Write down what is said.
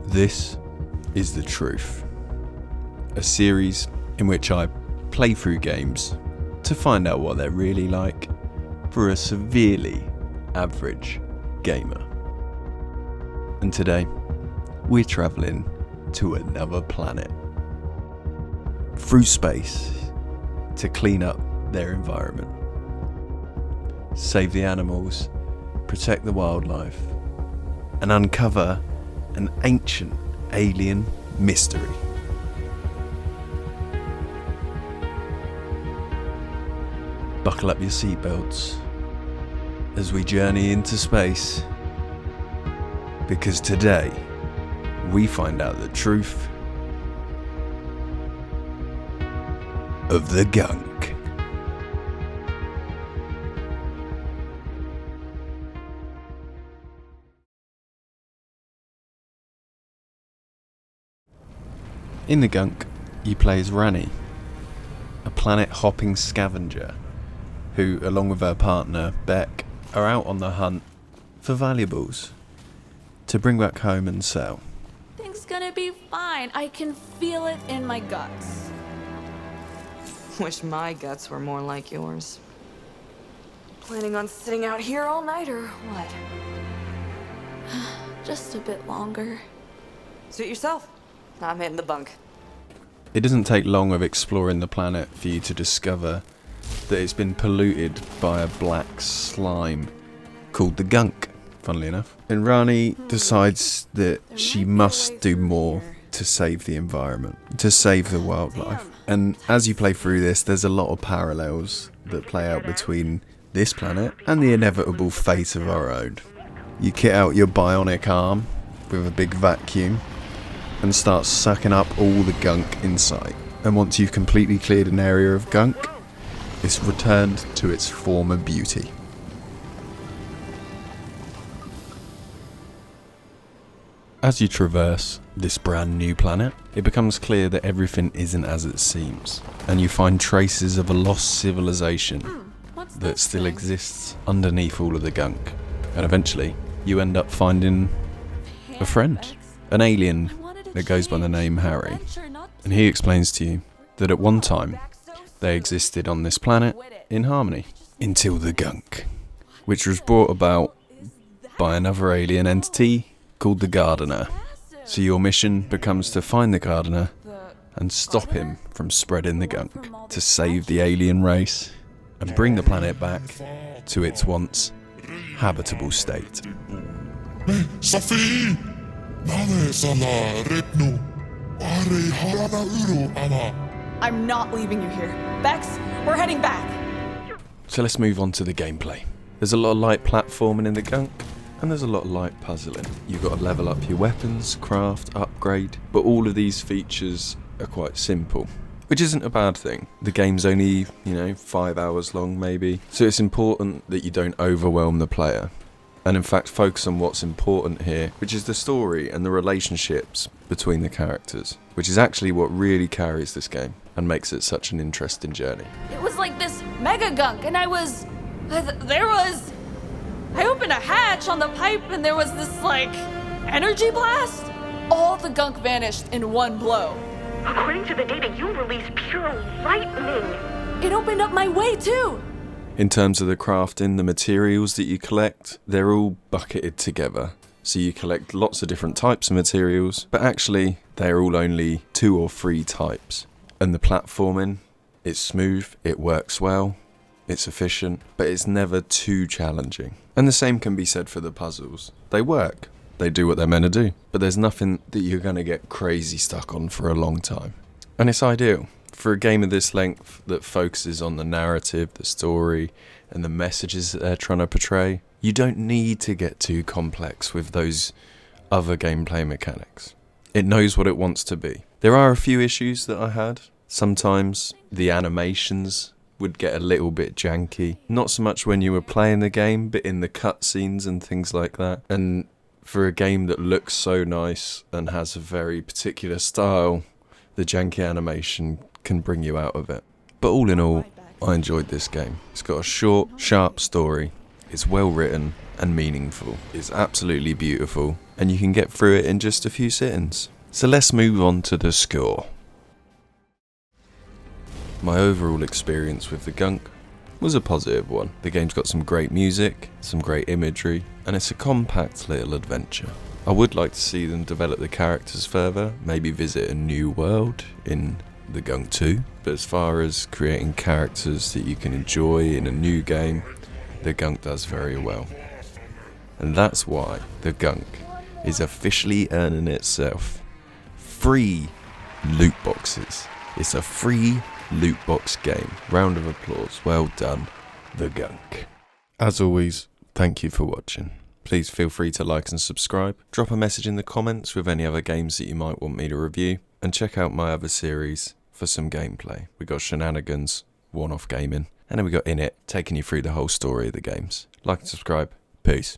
This is The Truth, a series in which I play through games to find out what they're really like for a severely average gamer. And today, we're travelling to another planet, through space, to clean up their environment, save the animals, protect the wildlife, and uncover an ancient alien mystery. Buckle up your seatbelts as we journey into space, because today we find out the truth of the Gunk. In the Gunk, you play as Rani, a planet-hopping scavenger who, along with her partner, Beck, are out on the hunt for valuables to bring back home and sell. Things gonna be fine. I can feel it in my guts. Wish my guts were more like yours. Planning on sitting out here all night or what? Just a bit longer. Suit yourself. I'm hitting the bunk. It doesn't take long of exploring the planet for you to discover that it's been polluted by a black slime called the Gunk, funnily enough. And Rani decides that she must do more to save the environment, to save the wildlife. And as you play through this, there's a lot of parallels that play out between this planet and the inevitable fate of our own. You kit out your bionic arm with a big vacuum and start sucking up all the gunk in sight. And once you've completely cleared an area of gunk, it's returned to its former beauty. As you traverse this brand new planet, it becomes clear that everything isn't as it seems, and you find traces of a lost civilization that still exists underneath all of the gunk. And eventually, you end up finding a friend, an alien that goes by the name Harry. And he explains to you that at one time, they existed on this planet in harmony, until the Gunk, which was brought about by another alien entity called the Gardener. So your mission becomes to find the Gardener and stop him from spreading the Gunk, to save the alien race and bring the planet back to its once habitable state. I'm not leaving you here. Bex, we're heading back. So let's move on to the gameplay. There's a lot of light platforming in the Gunk, and there's a lot of light puzzling. You've got to level up your weapons, craft, upgrade, but all of these features are quite simple, which isn't a bad thing. The game's only, 5 hours long maybe, so it's important that you don't overwhelm the player, and in fact focus on what's important here, which is the story and the relationships between the characters, which is actually what really carries this game and makes it such an interesting journey. It was like this mega gunk, and I opened a hatch on the pipe, and there was this, energy blast. All the gunk vanished in one blow. According to the data, you released pure lightning. It opened up my way, too. In terms of the crafting, the materials that you collect, they're all bucketed together. So you collect lots of different types of materials, but actually they're all only 2 or 3 types. And the platforming, it's smooth, it works well, it's efficient, but it's never too challenging. And the same can be said for the puzzles. They work, they do what they're meant to do, but there's nothing that you're going to get crazy stuck on for a long time. And it's ideal for a game of this length that focuses on the narrative, the story, and the messages that they're trying to portray. You don't need to get too complex with those other gameplay mechanics. It knows what it wants to be. There are a few issues that I had. Sometimes the animations would get a little bit janky. Not so much when you were playing the game, but in the cutscenes and things like that. And for a game that looks so nice and has a very particular style, the janky animation can bring you out of it. But all in all, I enjoyed this game. It's got a short, sharp story, It's well written and meaningful. It's absolutely beautiful, and you can get through it in just a few sittings. So let's move on to the score. My overall experience with the Gunk was a positive one. The game's got some great music, some great imagery, and it's a compact little adventure. I would like to see them develop the characters further, maybe visit a new world in the Gunk 2. But as far as creating characters that you can enjoy in a new game, the Gunk does very well. And that's why the Gunk is officially earning itself 3 loot boxes. It's a free loot box game. Round of applause. Well done, the Gunk. As always, thank you for watching. Please feel free to like and subscribe. Drop a message in the comments with any other games that you might want me to review. And check out my other series for some gameplay. We got Shenanigans, One-Off Gaming. And then we got In It, taking you through the whole story of the games. Like and subscribe. Peace.